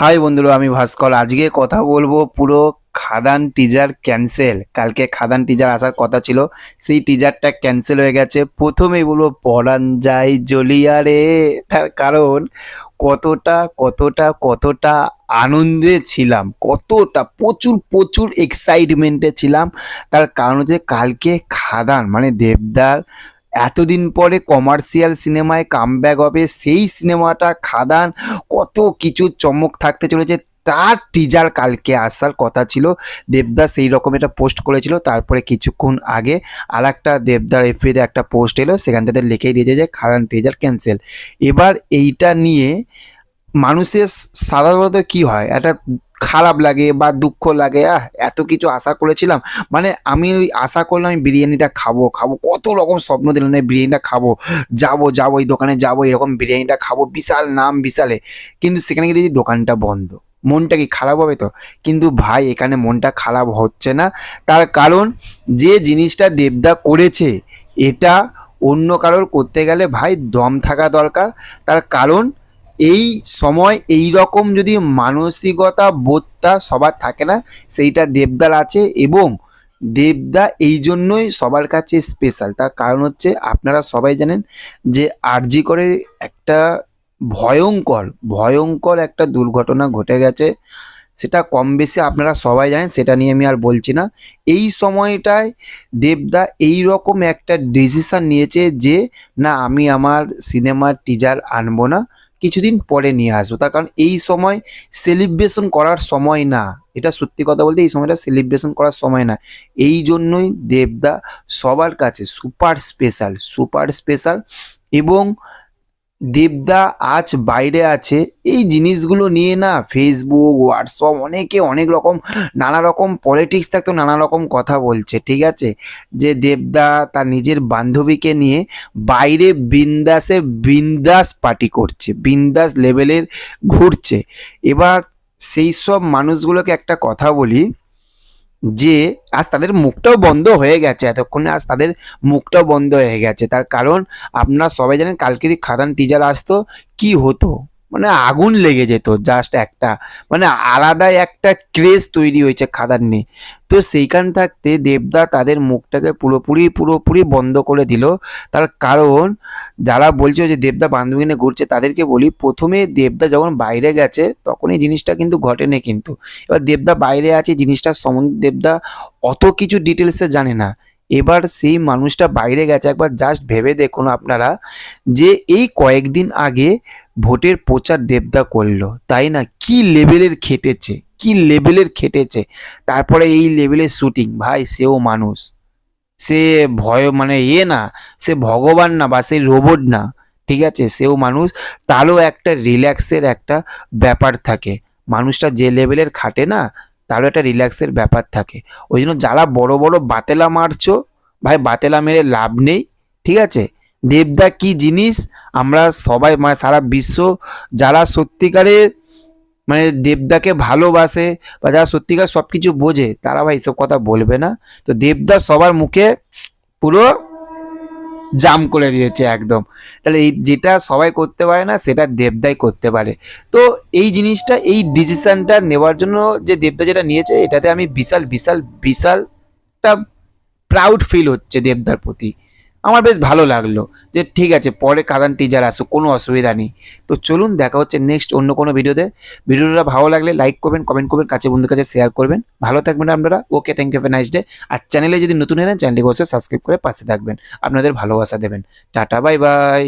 High বন্ধুরা, আমি ভাস্কর। আজকে কথা বলবো পুরো খাদান টিজার ক্যান্সেল। কালকে খাদান টিজার আসার কথা ছিল, সেই টিজারটা ক্যান্সেল হয়ে গেছে। প্রথমেই বলবো পরান যায় জ্বলিয়া রে। তার কারণ কতটা আনন্দে ছিলাম, কতটা প্রচুর প্রচুর এক্সাইটমেন্টে ছিলাম। তার কারণ হচ্ছে কালকে খাদান মানে দেবদার এতদিন পরে কমার্শিয়াল সিনেমায় কামব্যাক হবে। সেই সিনেমাটা খাদান, কত কিছু চমক থাকতে চলেছে, তার টিজার কালকে আসার কথা ছিল। দেবদাস সেই রকম একটা পোস্ট করেছিল, তারপরে কিছুক্ষণ আগে আর একটা দেবদার এফবিতে একটা পোস্ট এলো, সেখান থেকে লিখেই দিয়েছে যে খাদান টিজার ক্যান্সেল। এবার এইটা নিয়ে মানুষের সাধারণত কি হয়, একটা খারাপ লাগে বা দুঃখ লাগে। এত কিছু আশা করেছিলাম, মানে আমি আশা করলাম আমি বিরিয়ানিটা খাবো খাবো, কত রকম স্বপ্ন দিলাম না বিরিয়ানিটা খাবো, যাবো এই দোকানে যাবো, এরকম বিরিয়ানিটা খাবো, বিশাল নাম বিশালে। কিন্তু সেখানে গিয়ে দেখি দোকানটা বন্ধ। মনটা কি খারাপ হবে? তো কিন্তু ভাই এখানে মনটা খারাপ হচ্ছে না। তার কারণ যে জিনিসটা দেবদা করেছে, এটা অন্য কারোর করতে গেলে ভাই দম থাকা দরকার। তার কারণ এই সময় এই রকম যদি মানসিকতা বোধটা সবার থাকে না, সেইটা দেবদার আছে। এবং দেবদা এই জন্যই সবার কাছে স্পেশাল। তার কারণ হচ্ছে আপনারা সবাই জানেন যে আরজি করে একটা ভয়ঙ্কর ভয়ঙ্কর একটা দুর্ঘটনা ঘটে গেছে। সেটা কম বেশি আপনারা সবাই জানেন, সেটা নিয়ে আমি আর বলছি না। এই সময়টায় দেবদা এই রকম একটা ডিসিশন নিয়েছে যে না, আমি আমার সিনেমার টিজার আনবো না, কিছুদিন পরে নিয়ে আসবো। তার কারণ এই সময় সেলিব্রেশন করার সময় না। এটা সত্যি কথা বলতে এই সময়টা সেলিব্রেশন করার সময় না। এই জন্যই দেবদা সবার কাছে সুপার স্পেশাল, সুপার স্পেশাল। এবং দেবদা আজ বাইরে আছে, এই জিনিসগুলো নিয়ে না ফেসবুক হোয়াটসঅ্যাপ অনেকে অনেক রকম নানা রকম পলিটিক্স থাকতেও নানা রকম কথা বলছে, ঠিক আছে? যে দেবদা তার নিজের বান্ধবীকে নিয়ে বাইরে বিন্দাসে বিন্দাস পার্টি করছে, বিন্দাস লেভেলের ঘুরছে। এবার সেই সব মানুষগুলোকে একটা কথা বলি, যে আজ তাদের মুখটাও বন্ধ হয়ে গেছে, এতক্ষণে আজ তাদের মুখটাও বন্ধ হয়ে গেছে। তার কারণ আপনারা সবাই জানেন কালকে যদি খাদান টিজার আসতো কি হতো, মানে আগুন লেগে যেত। জাস্ট একটা মানে আলাদাই একটা ক্রেজ তৈরি হয়েছে খাদান নিয়ে। তো সেইখান থাকতে দেবদা তাদের মুখটাকে পুরোপুরি পুরোপুরি বন্ধ করে দিল। তার কারণ যারা বলছে যে দেবদা বান্ধবী নিয়ে ঘুরছে, তাদেরকে বলি প্রথমে দেবদা যখন বাইরে গেছে তখন এই জিনিসটা কিন্তু ঘটেনি। কিন্তু এবার দেবদা বাইরে আছে, জিনিসটার সম্বন্ধে দেবদা অত কিছু ডিটেলসে জানে না। এবার সেই মানুষটা বাইরে গেছে, একবার জাস্ট ভেবে দেখুন আপনারা, যে এই কয়েকদিন আগে ভোটের প্রচার দেবদা করলো, তাই না? কি লেভেলের খেটেছে, কি লেভেলের খেটেছে। তারপরে এই লেভেলের শুটিং, ভাই সেও মানুষ, সে ভয় মানে না, সে ভগবান না বা সে রোবট না, ঠিক আছে? সেও মানুষ, তারও একটা রিল্যাক্সের একটা ব্যাপার থাকে। মানুষটা যে লেভেলের খাটে না, তারও একটা রিল্যাক্সের ব্যাপার থাকে। ওই জন্য যারা বড় বড় বাতেলা মারছো, ভাই বাতেলা মেরে লাভ নেই, ঠিক আছে? দেবদা কি জিনিস আমরা সবাই মানে সারা বিশ্ব যারা সত্যিকারের মানে দেবদাকে ভালোবাসে বা যারা সত্যিকার সব কিছু বোঝে, তারা ভাই এসব কথা বলবে না। তো দেবদা সবার মুখে পুরো জাম করে দিয়েছে একদম। তাহলে এই যেটা সবাই করতে পারে না, সেটা দেবদাই করতে পারে। তো এই জিনিসটা, এই ডিসিশনটা নেওয়ার জন্য যে দেবদা যেটা নিয়েছে, এটাতে আমি বিশাল বিশাল বিশাল একটা প্রাউড ফিল হচ্ছে দেবদার প্রতি। আমার বেশ ভালো লাগলো যে ঠিক আছে, পরে কাদান টিজার আসুক, কোনো অসুবিধা নেই। তো চলুন, দেখা হচ্ছে নেক্সট অন্য কোনো ভিডিওতে। ভিডিওটা ভালো লাগলে লাইক করবেন, কমেন্ট করবেন, কাছে বন্ধুর কাছে শেয়ার করবেন। ভালো থাকবেন আপনারা। ওকে, থ্যাংক ইউ, নাইস ডে। আর চ্যানেলে যদি নতুন হয়ে যান, চ্যানেলটিকে অবশ্যই সাবস্ক্রাইব করে পাশে থাকবেন, আপনাদের ভালোবাসা দেবেন। Tata, bye bye.